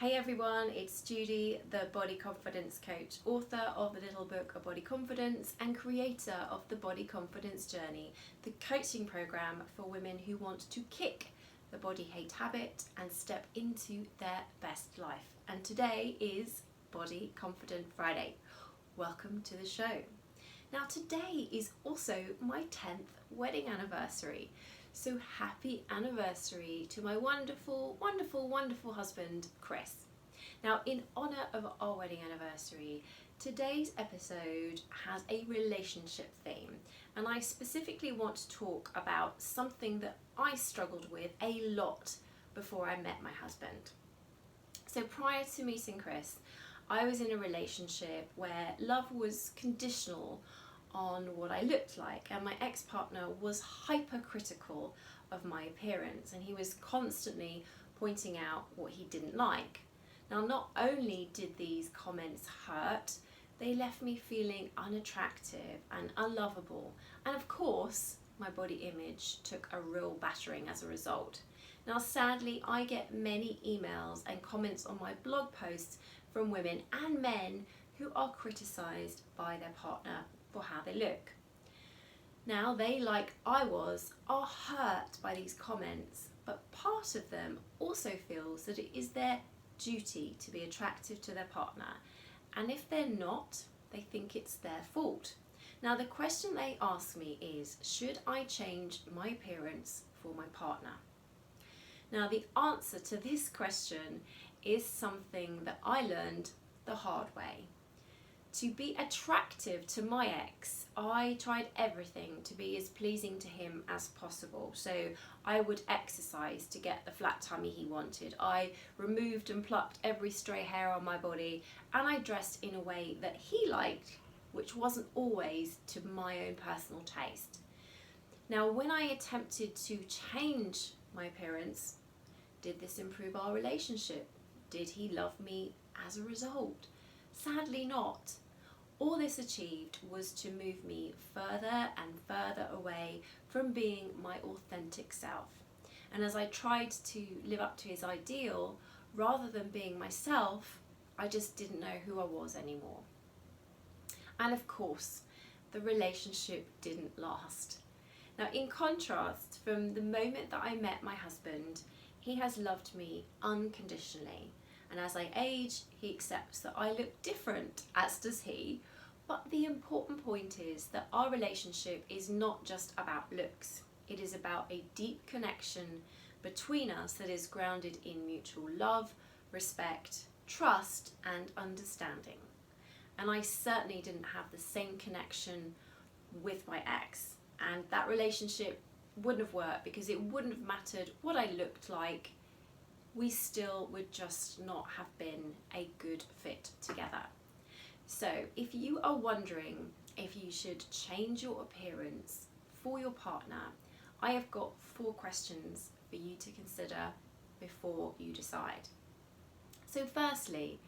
Hey everyone, it's Judy, the body confidence coach, author of the little book of body confidence and creator of the Body Confidence Journey, the coaching program for women who want to kick the body hate habit and step into their best life. And today is Body Confident Friday. Welcome to the show. Now today is also my 10th wedding anniversary. So happy anniversary to my wonderful, wonderful, wonderful husband, Chris. Now, in honour of our wedding anniversary, today's episode has a relationship theme, and I specifically want to talk about something that I struggled with a lot before I met my husband. So prior to meeting Chris, I was in a relationship where love was conditional on what I looked like, and my ex-partner was hypercritical of my appearance, and he was constantly pointing out what he didn't like. Now, not only did these comments hurt, they left me feeling unattractive and unlovable, and of course my body image took a real battering as a result. Now sadly, I get many emails and comments on my blog posts from women and men who are criticised by their partner for how they look. Now they, like I was, are hurt by these comments, but part of them also feels that it is their duty to be attractive to their partner, and if they're not, they think it's their fault. Now the question they ask me is, should I change my appearance for my partner? Now the answer to this question is something that I learned the hard way. To be attractive to my ex, I tried everything to be as pleasing to him as possible. So I would exercise to get the flat tummy he wanted. I removed and plucked every stray hair on my body, and I dressed in a way that he liked, which wasn't always to my own personal taste. Now, when I attempted to change my appearance, did this improve our relationship? Did he love me as a result? Sadly not. All this achieved was to move me further and further away from being my authentic self. And as I tried to live up to his ideal, rather than being myself, I just didn't know who I was anymore. And of course, the relationship didn't last. Now, in contrast, from the moment that I met my husband, he has loved me unconditionally. And as I age, he accepts that I look different, as does he. But the important point is that our relationship is not just about looks. It is about a deep connection between us that is grounded in mutual love, respect, trust, and understanding. And I certainly didn't have the same connection with my ex. And that relationship wouldn't have worked because it wouldn't have mattered what I looked like. We still would just not have been a good fit together. So if you are wondering if you should change your appearance for your partner, I have got 4 questions for you to consider before you decide. So firstly,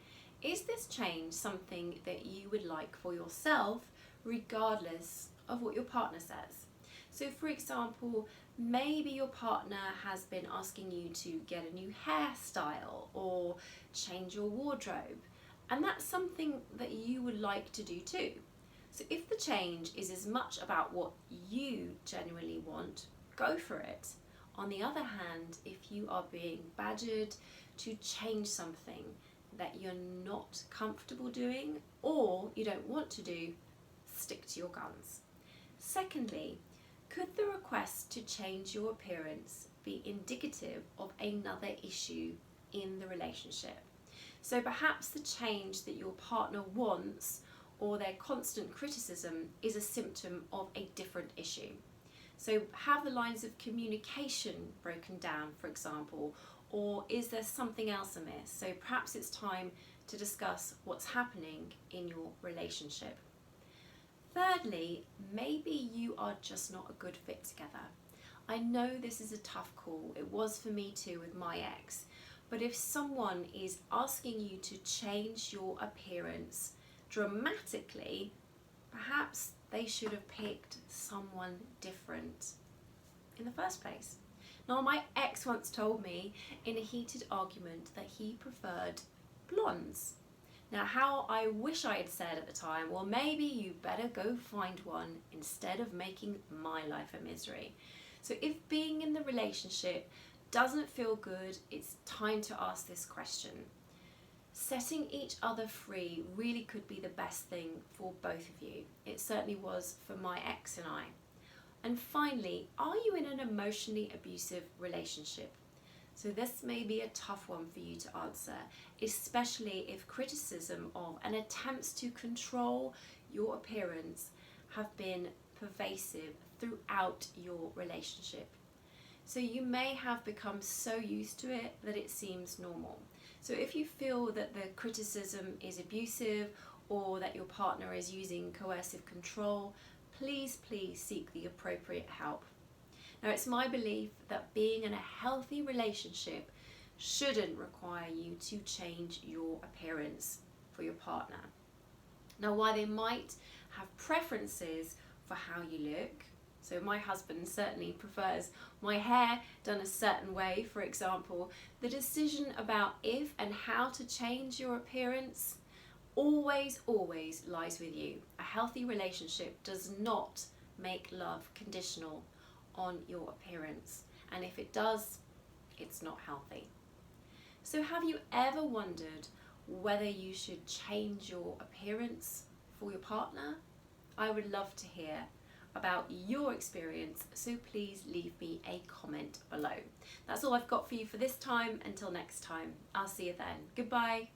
is this change something that you would like for yourself regardless of what your partner says? So for example, maybe your partner has been asking you to get a new hairstyle or change your wardrobe, and that's something that you would like to do too. So if the change is as much about what you genuinely want, go for it. On the other hand, if you are being badgered to change something that you're not comfortable doing or you don't want to do, stick to your guns. Secondly, could the request to change your appearance be indicative of another issue in the relationship? So perhaps the change that your partner wants or their constant criticism is a symptom of a different issue. So have the lines of communication broken down, for example, or is there something else amiss? So perhaps it's time to discuss what's happening in your relationship. Thirdly, maybe you are just not a good fit together. I know this is a tough call. It was for me too with my ex. But if someone is asking you to change your appearance dramatically, perhaps they should have picked someone different in the first place. Now, my ex once told me in a heated argument that he preferred blondes. Now, how I wish I had said at the time, well, maybe you better go find one instead of making my life a misery. So if being in the relationship doesn't feel good, it's time to ask this question. Setting each other free really could be the best thing for both of you. It certainly was for my ex and I. And finally, are you in an emotionally abusive relationship? So this may be a tough one for you to answer, especially if criticism of and attempts to control your appearance have been pervasive throughout your relationship. So you may have become so used to it that it seems normal. So if you feel that the criticism is abusive or that your partner is using coercive control, please seek the appropriate help. Now, it's my belief that being in a healthy relationship shouldn't require you to change your appearance for your partner. Now, while they might have preferences for how you look, so my husband certainly prefers my hair done a certain way, for example, the decision about if and how to change your appearance always lies with you. A healthy relationship does not make love conditional on your appearance, and if it does, it's not healthy. So have you ever wondered whether you should change your appearance for your partner? I would love to hear about your experience, so please leave me a comment below. That's all I've got for you for this time. Until next time, I'll see you then. Goodbye.